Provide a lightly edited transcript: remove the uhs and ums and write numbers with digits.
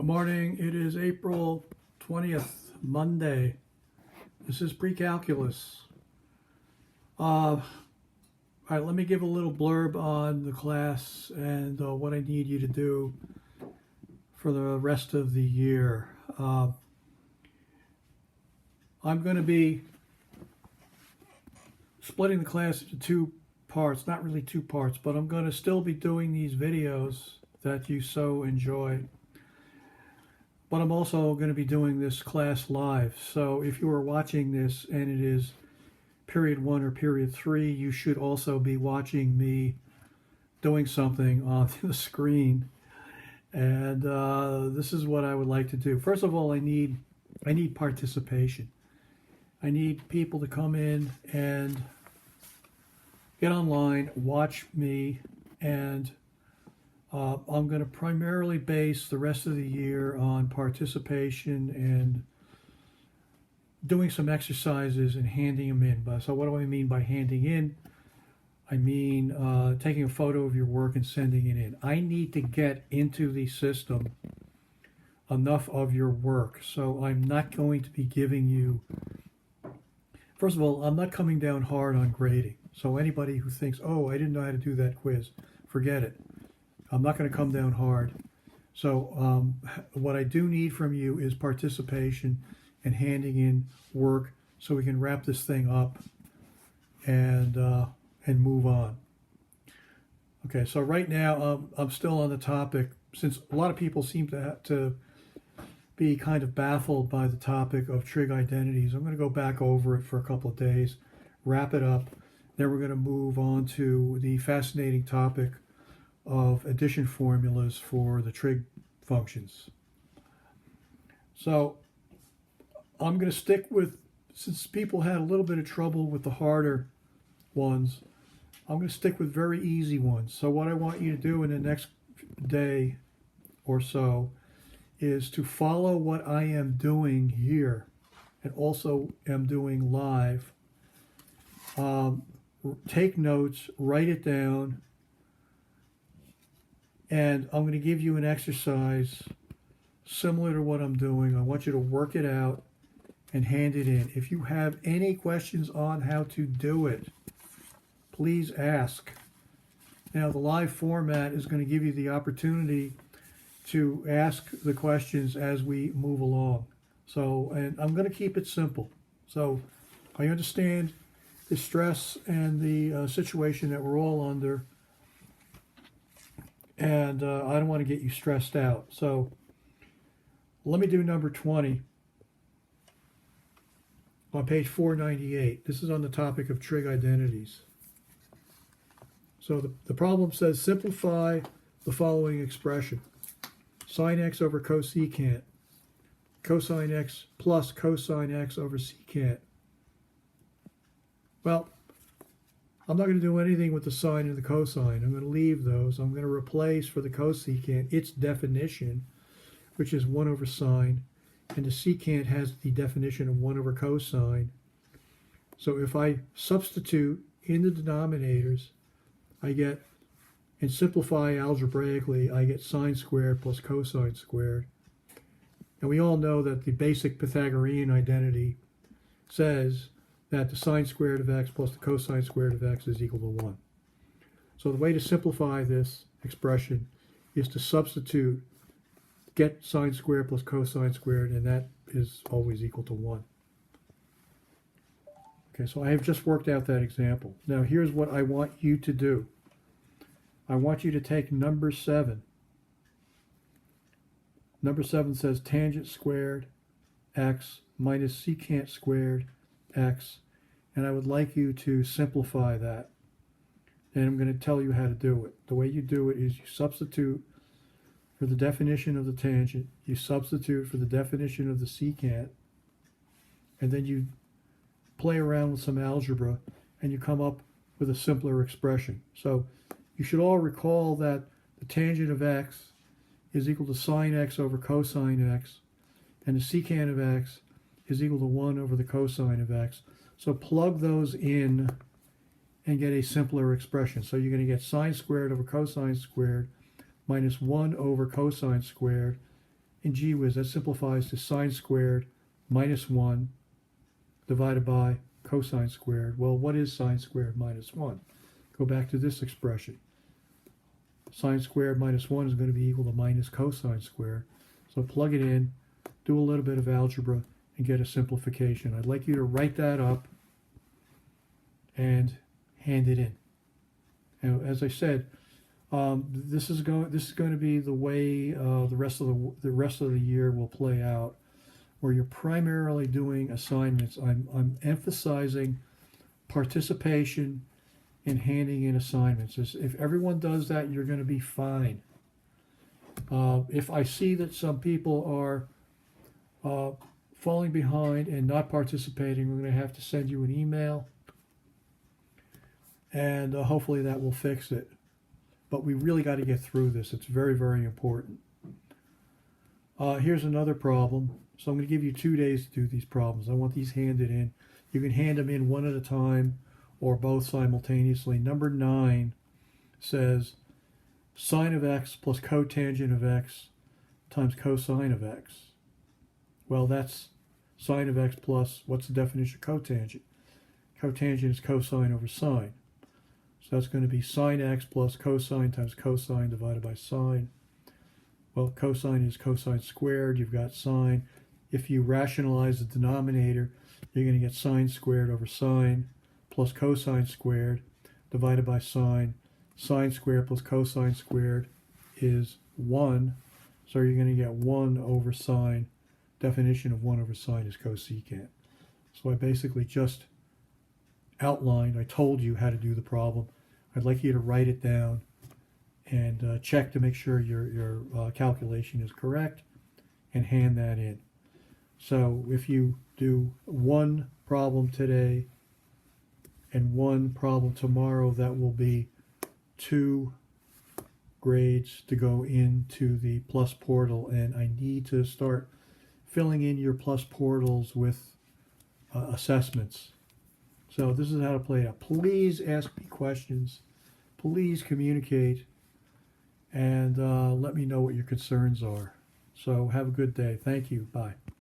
Good morning. It is April 20th, Monday. This is pre-calculus. All right, let me give a little blurb on the class and what I need you to do for the rest of the year. I'm going to be splitting the class into two parts, not really two parts, but I'm going to still be doing these videos that you so enjoy. But I'm also going to be doing this class live. So if you are watching this and it is period 1 or period 3, you should also be watching me doing something on the screen. And this is what I would like to do. First of all, I need participation. I need people to come in and get online, watch me, and I'm going to primarily base the rest of the year on participation and doing some exercises and handing them in. So what do I mean by handing in? I mean taking a photo of your work and sending it in. I need to get into the system enough of your work. So I'm not going to be giving you, first of all, I'm not coming down hard on grading. So anybody who thinks, oh, I didn't know how to do that quiz, forget it. I'm not going to come down hard. So what I do need from you is participation and handing in work so we can wrap this thing up and move on. Okay, so right now I'm still on the topic, since a lot of people seem to be kind of baffled by the topic of trig identities. I'm going to go back over it for a couple of days, wrap it up. Then we're going to move on to the fascinating topic of addition formulas for the trig functions. So I'm going to stick with, since people had a little bit of trouble with the harder ones, I'm going to stick with very easy ones. So what I want you to do in the next day or so is to follow what I am doing here and also am doing live. Take notes, write it down, and I'm going to give you an exercise similar to what I'm doing. I want you to work it out and hand it in. If you have any questions on how to do it, please ask. Now, the live format is going to give you the opportunity to ask the questions as we move along. So, and I'm going to keep it simple. So, I understand the stress and the situation that we're all under, and I don't want to get you stressed out. So let me do number 20 on page 498. This is on the topic of trig identities. So the problem says simplify the following expression. Sine x over cosecant, cosine x plus cosine x over secant. Well, I'm not going to do anything with the sine and the cosine. I'm going to leave those. I'm going to replace for the cosecant its definition, which is 1 over sine, and the secant has the definition of 1 over cosine. So if I substitute in the denominators, I get, and simplify algebraically, I get sine squared plus cosine squared. And we all know that the basic Pythagorean identity says that the sine squared of x plus the cosine squared of x is equal to 1. So the way to simplify this expression is to substitute, get sine squared plus cosine squared, and that is always equal to 1. Okay, so I have just worked out that example. Now here's what I want you to do. I want you to take number 7. Number 7 says tangent squared x minus secant squared x, and I would like you to simplify that. And I'm going to tell you how to do it. The way you do it is you substitute for the definition of the tangent, you substitute for the definition of the secant, and then you play around with some algebra and you come up with a simpler expression. So you should all recall that the tangent of x is equal to sine x over cosine x, and the secant of x is equal to 1 over the cosine of x. So plug those in and get a simpler expression. So you're going to get sine squared over cosine squared minus 1 over cosine squared in GWiz, that simplifies to sine squared minus 1 divided by cosine squared. Well, what is sine squared minus 1? Go back to this expression. Sine squared minus 1 is going to be equal to minus cosine squared. So plug it in, do a little bit of algebra, and get a simplification. I'd like you to write that up and hand it in. And as I said, this is going to be the way the rest of the year will play out, where you're primarily doing assignments. I'm emphasizing participation in handing in assignments. If everyone does that, you're going to be fine. If I see that some people are falling behind and not participating, we're going to have to send you an email, and hopefully that will fix it. But we really got to get through this. It's very, very important. Here's another problem. So I'm going to give you 2 days to do these problems. I want these handed in. You can hand them in one at a time or both simultaneously. Number 9 says sine of x plus cotangent of x times cosine of x. Well, that's sine of x plus, what's the definition of cotangent? Cotangent is cosine over sine. So that's going to be sine x plus cosine times cosine divided by sine. Well, cosine is cosine squared. You've got sine. If you rationalize the denominator, you're going to get sine squared over sine plus cosine squared divided by sine. Sine squared plus cosine squared is 1. So you're going to get 1 over sine. Definition of 1 over sine is cosecant. So I basically just outlined, I told you how to do the problem. I'd like you to write it down and check to make sure your calculation is correct and hand that in. So if you do one problem today and one problem tomorrow, that will be 2 grades to go into the Plus portal, and I need to start filling in your Plus portals with assessments. So this is how to play it out. Please ask me questions. Please communicate, and let me know what your concerns are. So have a good day. Thank you. Bye.